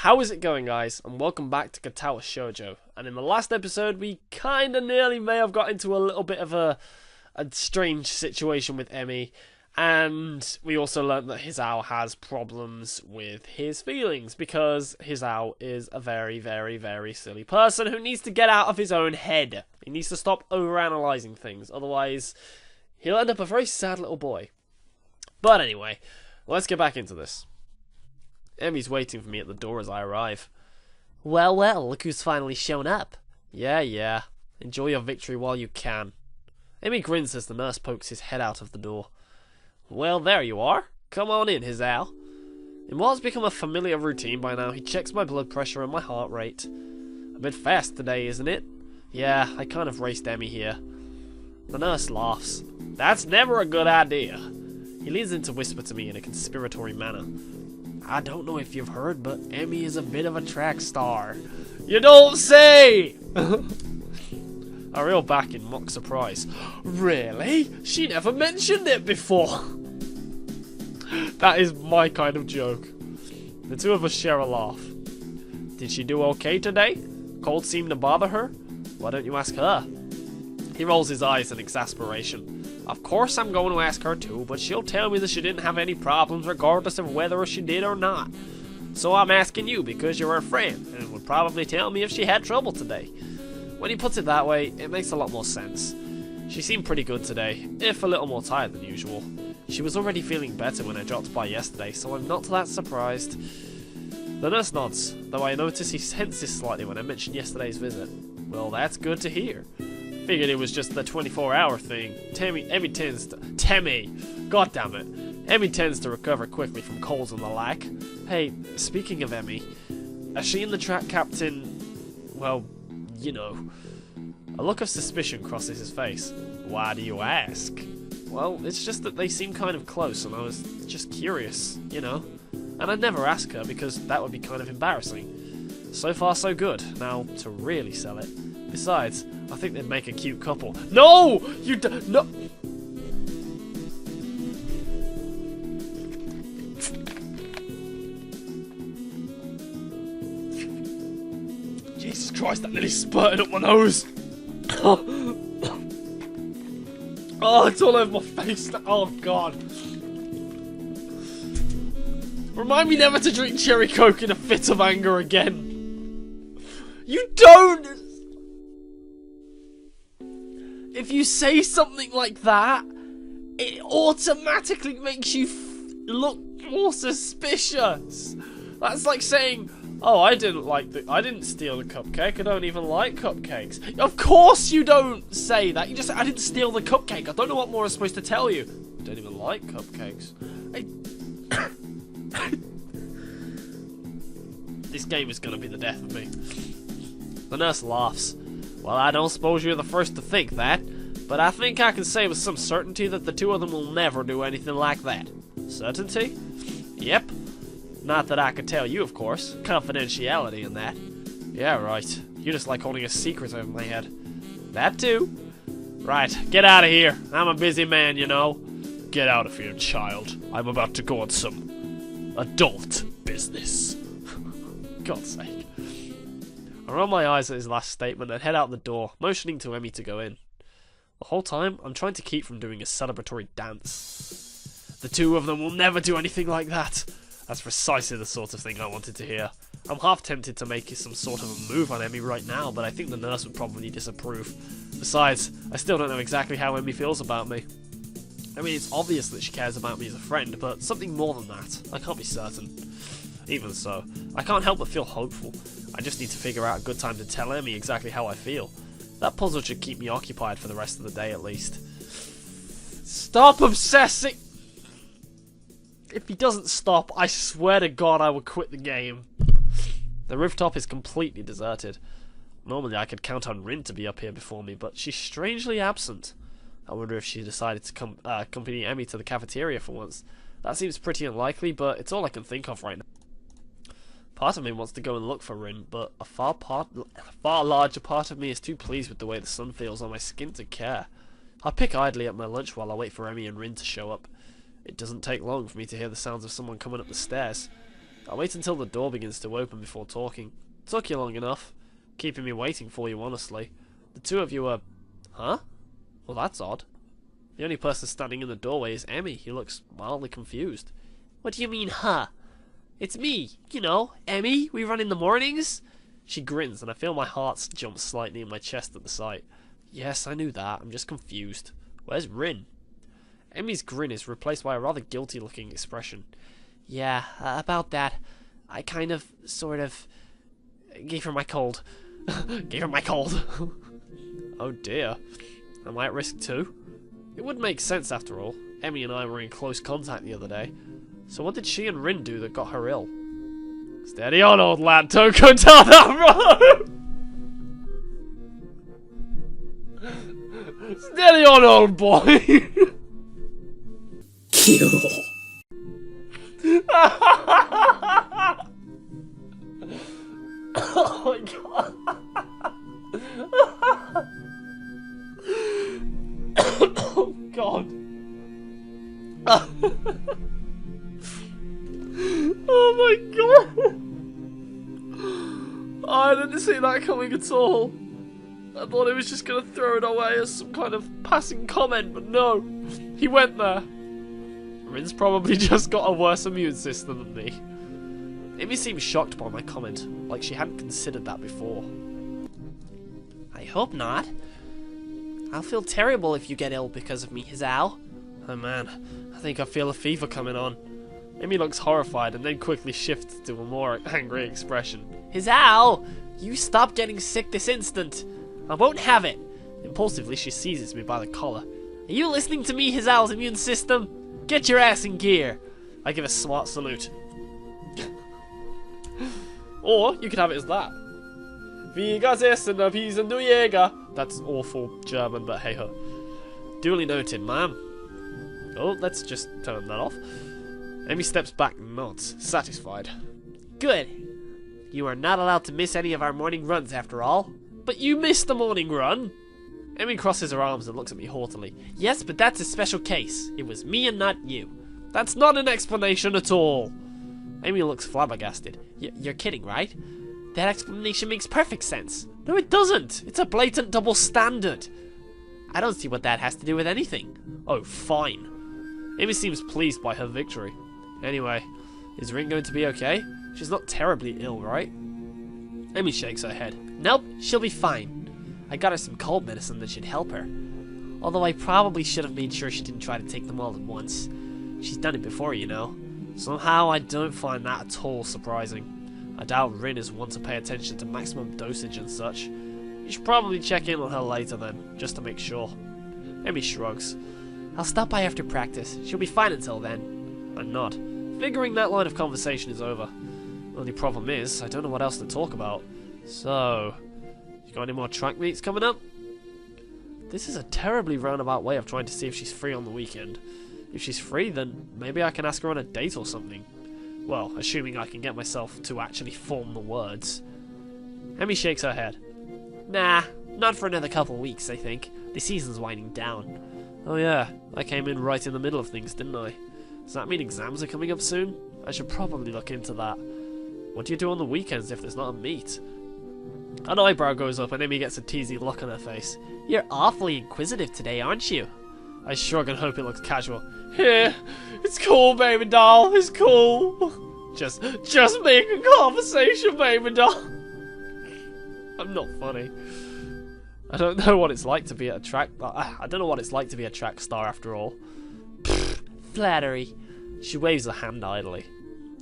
How is it going, guys? And welcome back to Katawa Shojou. And in the last episode, we kinda nearly may have got into a little bit of a strange situation with Emmy. And we also learned that HISAO has problems with his feelings, because HISAO is a very, very, very silly person who needs to get out of his own head. He needs to stop overanalyzing things, otherwise he'll end up a very sad little boy. But anyway, let's get back into this. Emmy's waiting for me at the door as I arrive. Well, look who's finally shown up. Yeah. Enjoy your victory while you can. Emmy grins as the nurse pokes his head out of the door. Well, there you are. Come on in, HISAO. In what has become a familiar routine by now, he checks my blood pressure and my heart rate. A bit fast today, isn't it? Yeah, I kind of raced Emmy here. The nurse laughs. That's never a good idea. He leans in to whisper to me in a conspiratory manner. I don't know if you've heard, but Emmy is a bit of a track star. You don't say! I reel back in mock surprise. Really? She never mentioned it before. That is my kind of joke. The two of us share a laugh. Did she do okay today? Cold seemed to bother her? Why don't you ask her? He rolls his eyes in exasperation. Of course I'm going to ask her too, but she'll tell me that she didn't have any problems regardless of whether she did or not. So I'm asking you because you're her friend, and would probably tell me if she had trouble today. When he puts it that way, it makes a lot more sense. She seemed pretty good today, if a little more tired than usual. She was already feeling better when I dropped by yesterday, so I'm not that surprised. The nurse nods, though I notice he tenses slightly when I mentioned yesterday's visit. Well, that's good to hear. Figured it was just the 24-hour thing. Emmy tends to recover quickly from colds and the like. Hey, speaking of Emmy, is she and the track captain, well, you know. A look of suspicion crosses his face. Why do you ask? Well, it's just that they seem kind of close and I was just curious, you know. And I'd never ask her because that would be kind of embarrassing. So far so good. Now, to really sell it. Besides, I think they'd make a cute couple. No! You don't. No! Jesus Christ, that nearly spurted up my nose! Oh, it's all over my face now. Oh, God. Remind me never to drink cherry coke in a fit of anger again. You don't! If you say something like that, it automatically makes you look more suspicious. That's like saying, oh, I didn't steal the cupcake, I don't even like cupcakes. Of course you don't say that, you just say, I didn't steal the cupcake, I don't know what more I'm supposed to tell you. I don't even like cupcakes. This game is gonna be the death of me. The nurse laughs. Well, I don't suppose you're the first to think that, but I think I can say with some certainty that the two of them will never do anything like that. Certainty? Yep. Not that I could tell you, of course. Confidentiality and that. Yeah, right. You just like holding a secret over my head. That too. Right, get out of here. I'm a busy man, you know. Get out of here, child. I'm about to go on some adult business. God's sake. I roll my eyes at his last statement and head out the door, motioning to Emmy to go in. The whole time, I'm trying to keep from doing a celebratory dance. The two of them will never do anything like that. That's precisely the sort of thing I wanted to hear. I'm half tempted to make some sort of a move on Emmy right now, but I think the nurse would probably disapprove. Besides, I still don't know exactly how Emmy feels about me. I mean, it's obvious that she cares about me as a friend, but something more than that. I can't be certain. Even so, I can't help but feel hopeful. I just need to figure out a good time to tell Emmy exactly how I feel. That puzzle should keep me occupied for the rest of the day at least. Stop obsessing! If he doesn't stop, I swear to God I will quit the game. The rooftop is completely deserted. Normally I could count on Rin to be up here before me, but she's strangely absent. I wonder if she decided to accompany Emmy to the cafeteria for once. That seems pretty unlikely, but it's all I can think of right now. Part of me wants to go and look for Rin, but a far larger part of me is too pleased with the way the sun feels on my skin to care. I pick idly at my lunch while I wait for Emmy and Rin to show up. It doesn't take long for me to hear the sounds of someone coming up the stairs. I'll wait until the door begins to open before talking. Took you long enough. Keeping me waiting for you, honestly. The two of you are... Huh? Well, that's odd. The only person standing in the doorway is Emmy. He looks mildly confused. What do you mean, huh? It's me, you know, Emmy. We run in the mornings. She grins, and I feel my heart jump slightly in my chest at the sight. Yes, I knew that. I'm just confused. Where's Rin? Emmy's grin is replaced by a rather guilty-looking expression. Yeah, about that. I kind of, sort of, gave her my cold. Gave her my cold. Oh dear. Am I at risk too? It would make sense after all. Emmy and I were in close contact the other day. So what did she and Rin do that got her ill? Steady on, old lad. Don't go down that road! Steady on, old boy! Kill. Oh my god. Oh god. Oh my god. I didn't see that coming at all. I thought he was just going to throw it away as some kind of passing comment, but no. He went there. Rin's probably just got a worse immune system than me. Amy seemed shocked by my comment, like she hadn't considered that before. I hope not. I'll feel terrible if you get ill because of me, HISAO. Oh man, I think I feel a fever coming on. Amy looks horrified and then quickly shifts to a more angry expression. HISAO! You stop getting sick this instant. I won't have it. Impulsively, she seizes me by the collar. Are you listening to me, HISAO's immune system? Get your ass in gear. I give a smart salute. Or you could have it as that. Wie gesessen, wie sind du Jäger? That's awful German, but hey ho. Duly noted, ma'am. Oh, let's just turn that off. Amy steps back and nods, satisfied. Good. You are not allowed to miss any of our morning runs after all. But you missed the morning run. Amy crosses her arms and looks at me haughtily. Yes, but that's a special case. It was me and not you. That's not an explanation at all. Amy looks flabbergasted. You're kidding, right? That explanation makes perfect sense. No, it doesn't. It's a blatant double standard. I don't see what that has to do with anything. Oh, fine. Amy seems pleased by her victory. Anyway, is Rin going to be okay? She's not terribly ill, right? Amy shakes her head. Nope, she'll be fine. I got her some cold medicine that should help her. Although I probably should have made sure she didn't try to take them all at once. She's done it before, you know. Somehow I don't find that at all surprising. I doubt Rin is one to pay attention to maximum dosage and such. You should probably check in on her later then, just to make sure. Amy shrugs. I'll stop by after practice. She'll be fine until then. I nod, figuring that line of conversation is over. Only problem is, I don't know what else to talk about. So, you got any more track meets coming up? This is a terribly roundabout way of trying to see if she's free on the weekend. If she's free, then maybe I can ask her on a date or something. Well, assuming I can get myself to actually form the words. Emmy shakes her head. Nah, not for another couple of weeks, I think. The season's winding down. Oh yeah, I came in right in the middle of things, didn't I? Does that mean exams are coming up soon? I should probably look into that. What do you do on the weekends if there's not a meet? An eyebrow goes up and Amy gets a teasing look on her face. You're awfully inquisitive today, aren't you? I shrug and hope it looks casual. Here, it's cool, baby doll, it's cool. Just making conversation, baby doll. I'm not funny. I don't know what it's like to be a track. I don't know what it's like to be a track star after all. Pfft, flattery. She waves a hand idly.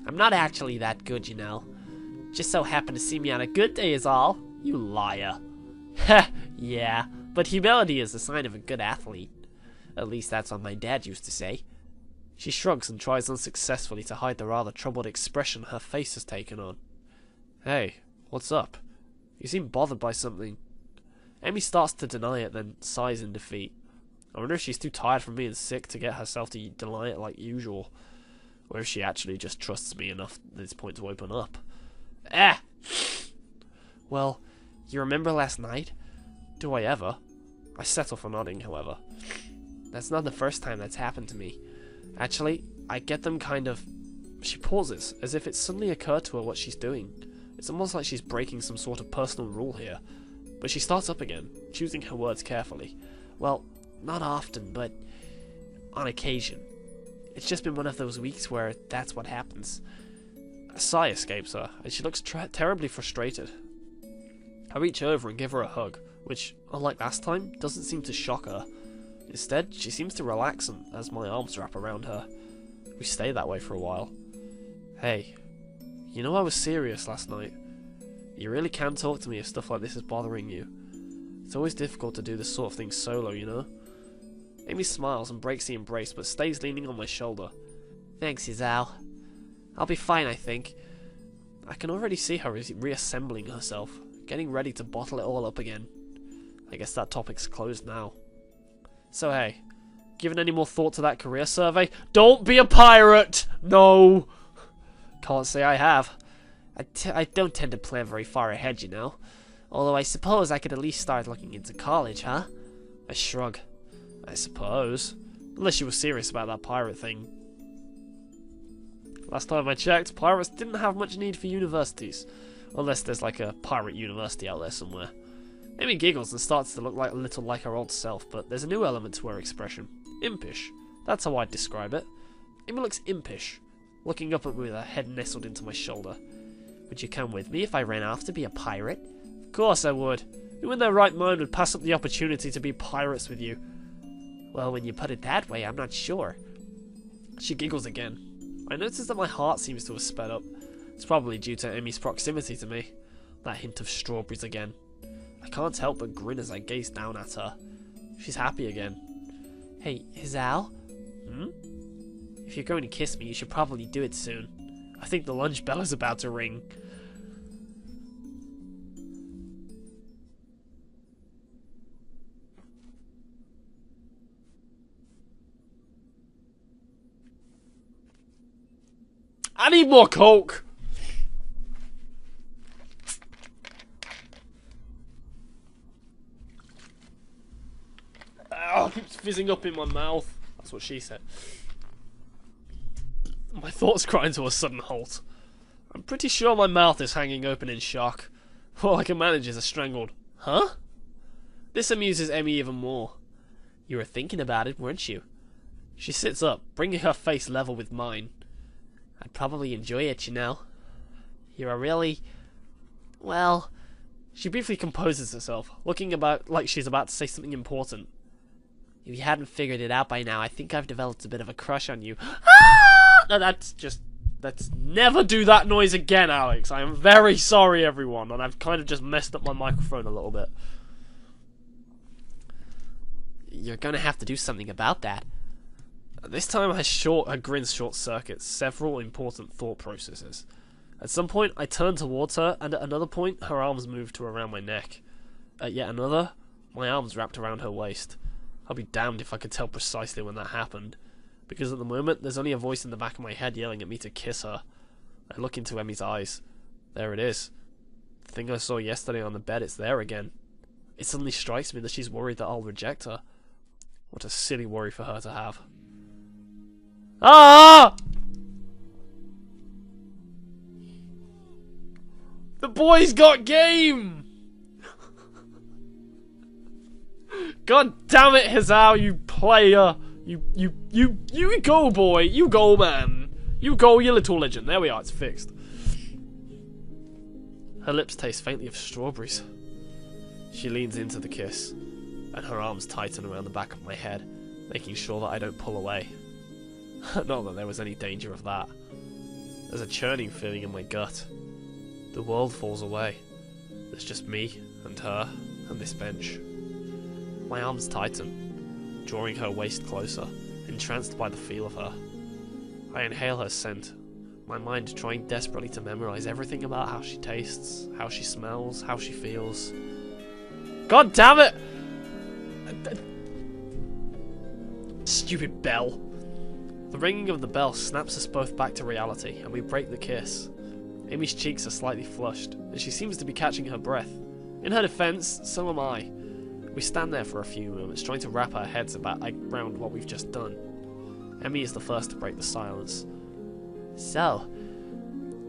I'm not actually that good, you know. Just so happened to see me on a good day is all. You liar. Heh, yeah, but humility is a sign of a good athlete. At least that's what my dad used to say. She shrugs and tries unsuccessfully to hide the rather troubled expression her face has taken on. Hey, what's up? You seem bothered by something. Amy starts to deny it, then sighs in defeat. I wonder if she's too tired from being sick to get herself to deny it like usual. Or if she actually just trusts me enough at this point to open up. Ah! Well, you remember last night? Do I ever? I settle for nodding, however. That's not the first time that's happened to me. Actually, I get them kind of She pauses, as if it suddenly occurred to her what she's doing. It's almost like she's breaking some sort of personal rule here. But she starts up again, choosing her words carefully. Well, not often, but on occasion. It's just been one of those weeks where that's what happens. A sigh escapes her, and she looks terribly frustrated. I reach over and give her a hug, which, unlike last time, doesn't seem to shock her. Instead, she seems to relax as my arms wrap around her. We stay that way for a while. Hey, you know I was serious last night. You really can talk to me if stuff like this is bothering you. It's always difficult to do this sort of thing solo, you know? Amy smiles and breaks the embrace, but stays leaning on my shoulder. Thanks, HISAO. I'll be fine, I think. I can already see her reassembling herself, getting ready to bottle it all up again. I guess that topic's closed now. So hey, given any more thought to that career survey? Don't be a pirate! No! Can't say I have. I don't tend to plan very far ahead, you know. Although I suppose I could at least start looking into college, huh? I shrug. I suppose. Unless you were serious about that pirate thing. Last time I checked, pirates didn't have much need for universities. Unless there's like a pirate university out there somewhere. Amy giggles and starts to look a little like her old self, but there's a new element to her expression. Impish. That's how I'd describe it. Amy looks impish, looking up at me with her head nestled into my shoulder. Would you come with me if I ran off to be a pirate? Of course I would. Who in their right mind would pass up the opportunity to be pirates with you? Well, when you put it that way, I'm not sure. She giggles again. I notice that my heart seems to have sped up. It's probably due to Amy's proximity to me. That hint of strawberries again. I can't help but grin as I gaze down at her. She's happy again. Hey, HISAO? If you're going to kiss me, you should probably do it soon. I think the lunch bell is about to ring. I need more Coke! Oh, it keeps fizzing up in my mouth. That's what she said. My thoughts grind to a sudden halt. I'm pretty sure my mouth is hanging open in shock. All I can manage is a strangled, huh? This amuses Emmy even more. You were thinking about it, weren't you? She sits up, bringing her face level with mine. I'd probably enjoy it, you know. You're a really... well... She briefly composes herself, looking about like she's about to say something important. If you hadn't figured it out by now, I think I've developed a bit of a crush on you. No, let's never do that noise again, Alex. I am very sorry, everyone, and I've kind of just messed up my microphone a little bit. You're gonna have to do something about that. This time her grin short-circuits several important thought processes. At some point, I turn towards her, and at another point, her arms move to around my neck. At yet another, my arms wrapped around her waist. I'll be damned if I could tell precisely when that happened, because at the moment, there's only a voice in the back of my head yelling at me to kiss her. I look into Emmy's eyes. There it is. The thing I saw yesterday on the bed, it's there again. It suddenly strikes me that she's worried that I'll reject her. What a silly worry for her to have. Ah! The boy's got game! God damn it, HISAO, you player! You go, boy! You go, man! You go, you little legend. There we are, it's fixed. Her lips taste faintly of strawberries. She leans into the kiss, and her arms tighten around the back of my head, making sure that I don't pull away. Not that there was any danger of that. There's a churning feeling in my gut. The world falls away. There's just me, and her, and this bench. My arms tighten, drawing her waist closer, entranced by the feel of her. I inhale her scent, my mind trying desperately to memorize everything about how she tastes, how she smells, how she feels. God damn it! Stupid bell. The ringing of the bell snaps us both back to reality, and we break the kiss. Amy's cheeks are slightly flushed, and she seems to be catching her breath. In her defense, so am I. We stand there for a few moments, trying to wrap our heads around what we've just done. Emmy is the first to break the silence. So,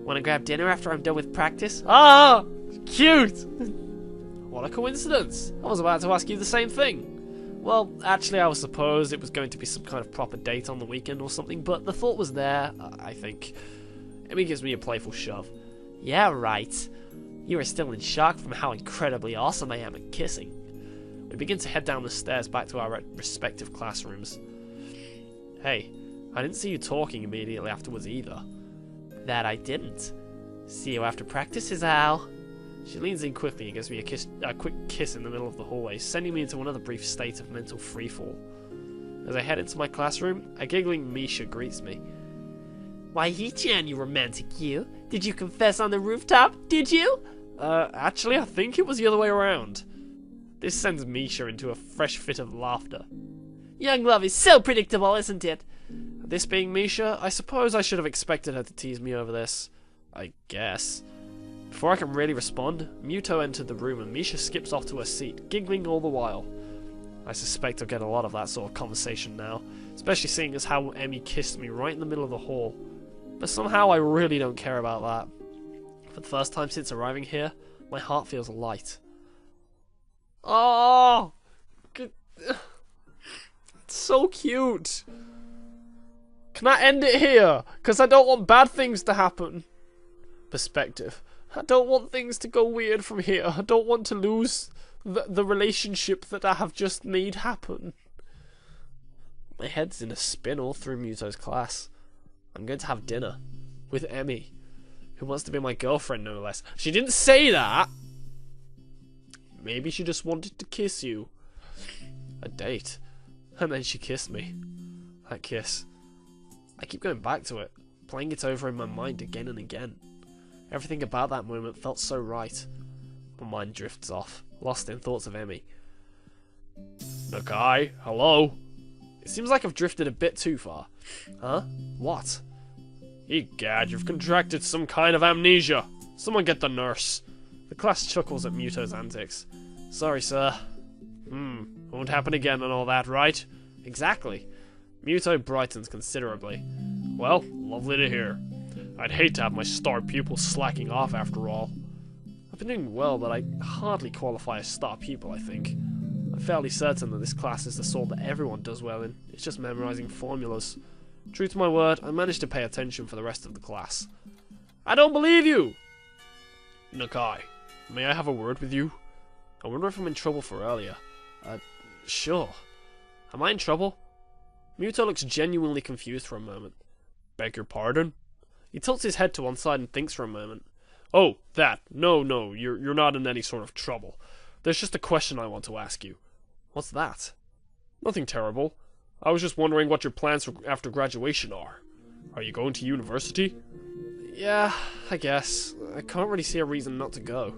wanna grab dinner after I'm done with practice? Ah! Cute! What a coincidence. I was about to ask you the same thing. Well, actually, I suppose it was going to be some kind of proper date on the weekend or something, but the thought was there, I think. Emmy gives me a playful shove. Yeah, right. You are still in shock from how incredibly awesome I am at kissing. We begin to head down the stairs back to our respective classrooms. Hey, I didn't see you talking immediately afterwards either. That I didn't. See you after practice, HISAO. She leans in quickly and gives me a quick kiss in the middle of the hallway, sending me into another brief state of mental freefall. As I head into my classroom, a giggling Misha greets me. Why, Hee-chan, you romantic you. Did you confess on the rooftop, did you? Actually, I think it was the other way around. This sends Misha into a fresh fit of laughter. Young love is so predictable, isn't it? This being Misha, I suppose I should have expected her to tease me over this. I guess. Before I can really respond, Muto entered the room and Misha skips off to her seat, giggling all the while. I suspect I'll get a lot of that sort of conversation now, especially seeing as how Emmy kissed me right in the middle of the hall. But somehow I really don't care about that. For the first time since arriving here, my heart feels light. Oh! It's so cute! Can I end it here? Because I don't want bad things to happen. Perspective. I don't want things to go weird from here. I don't want to lose the relationship that I have just made happen. My head's in a spin all through Muto's class. I'm going to have dinner with Emmy, who wants to be my girlfriend no less. She didn't say that! Maybe she just wanted to kiss you. A date. And then she kissed me. That kiss. I keep going back to it, playing it over in my mind again and again. Everything about that moment felt so right. My mind drifts off, lost in thoughts of Emmy. Nakai, hello? It seems like I've drifted a bit too far. Huh? What? Egad, you've contracted some kind of amnesia. Someone get the nurse. The class chuckles at Muto's antics. Sorry, sir. Won't happen again and all that, right? Exactly. Muto brightens considerably. Well, lovely to hear. I'd hate to have my star pupil slacking off after all. I've been doing well, but I hardly qualify as star pupil, I think. I'm fairly certain that this class is the sort that everyone does well in. It's just memorizing formulas. True to my word, I managed to pay attention for the rest of the class. I don't believe you! Nakai, may I have a word with you? I wonder if I'm in trouble for earlier. Sure. Am I in trouble? Muto looks genuinely confused for a moment. Beg your pardon? He tilts his head to one side and thinks for a moment. Oh, that. No, you're not in any sort of trouble. There's just a question I want to ask you. What's that? Nothing terrible. I was just wondering what your plans for after graduation are. Are you going to university? Yeah, I guess. I can't really see a reason not to go.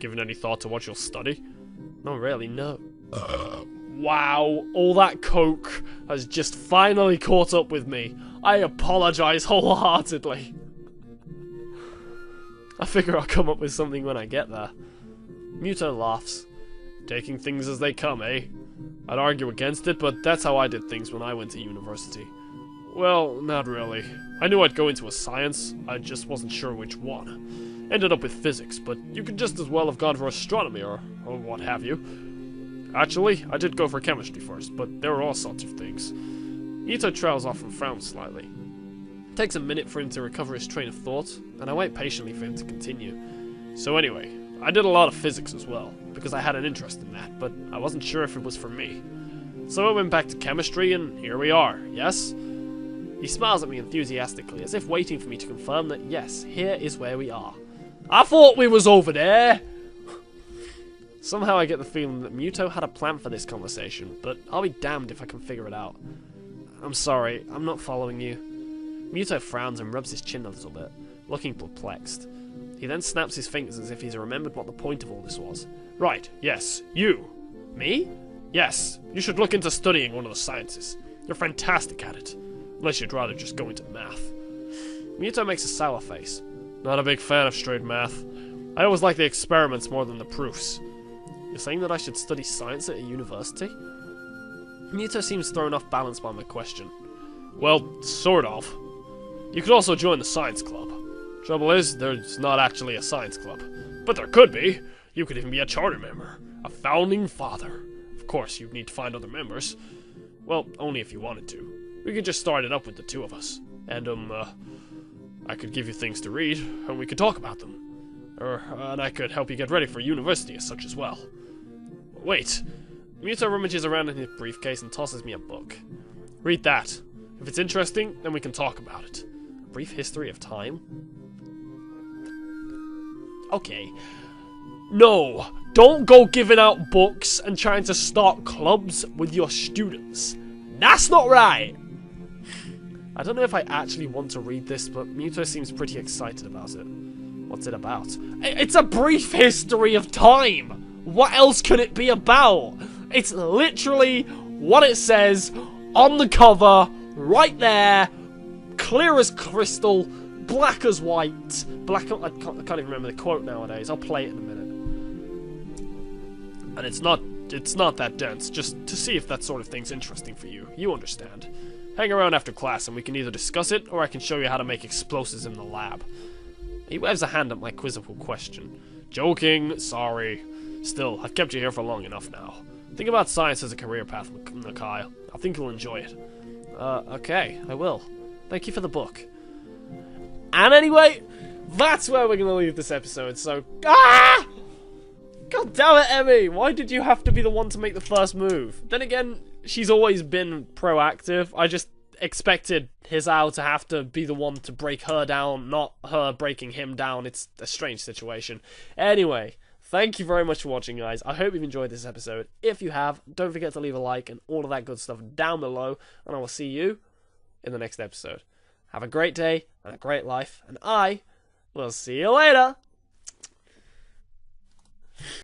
Given any thought to what you'll study? Not really, no. Wow, all that coke has just finally caught up with me. I apologize wholeheartedly. I figure I'll come up with something when I get there. Muto laughs. Taking things as they come, eh? I'd argue against it, but that's how I did things when I went to university. Well, not really. I knew I'd go into a science, I just wasn't sure which one. Ended up with physics, but you could just as well have gone for astronomy or what have you. Actually, I did go for chemistry first, but there were all sorts of things. Muto trails off and frowns slightly. It takes a minute for him to recover his train of thought, and I wait patiently for him to continue. So anyway, I did a lot of physics as well, because I had an interest in that, but I wasn't sure if it was for me. So I went back to chemistry, and here we are, yes? He smiles at me enthusiastically, as if waiting for me to confirm that yes, here is where we are. I thought we was over there! Somehow I get the feeling that Muto had a plan for this conversation, but I'll be damned if I can figure it out. I'm sorry, I'm not following you. Muto frowns and rubs his chin a little bit, looking perplexed. He then snaps his fingers as if he's remembered what the point of all this was. Right, yes, you. Me? Yes, you should look into studying one of the sciences. You're fantastic at it. Unless you'd rather just go into math. Muto makes a sour face. Not a big fan of straight math. I always like the experiments more than the proofs. You're saying that I should study science at a university? Muto seems thrown off balance by my question. Well, sort of. You could also join the science club. Trouble is, there's not actually a science club. But there could be. You could even be a charter member. A founding father. Of course, you'd need to find other members. Well, only if you wanted to. We could just start it up with the two of us. And, I could give you things to read, and we could talk about them. And I could help you get ready for university as such as well. Wait. Muto rummages around in his briefcase and tosses me a book. Read that. If it's interesting, then we can talk about it. A brief history of time? Okay. No, don't go giving out books and trying to start clubs with your students. That's not right! I don't know if I actually want to read this, but Muto seems pretty excited about it. What's it about? It's a brief history of time! What else could it be about? It's literally what it says on the cover, right there, clear as crystal, black as white. I can't even remember the quote nowadays. I'll play it in a minute. And it's not that dense, just to see if that sort of thing's interesting for you. You understand. Hang around after class and we can either discuss it, or I can show you how to make explosives in the lab. He waves a hand at my quizzical question. Joking, sorry. Still, I've kept you here for long enough now. Think about science as a career path, Nakai. I think you'll enjoy it. Okay, I will. Thank you for the book. And anyway, that's where we're gonna leave this episode, so... Ah! God damn it, Emmy! Why did you have to be the one to make the first move? Then again, she's always been proactive. I just expected HISAO to have to be the one to break her down, not her breaking him down. It's a strange situation. Anyway, thank you very much for watching, guys. I hope you've enjoyed this episode. If you have, don't forget to leave a like and all of that good stuff down below, and I will see you in the next episode. Have a great day and a great life, and I will see you later!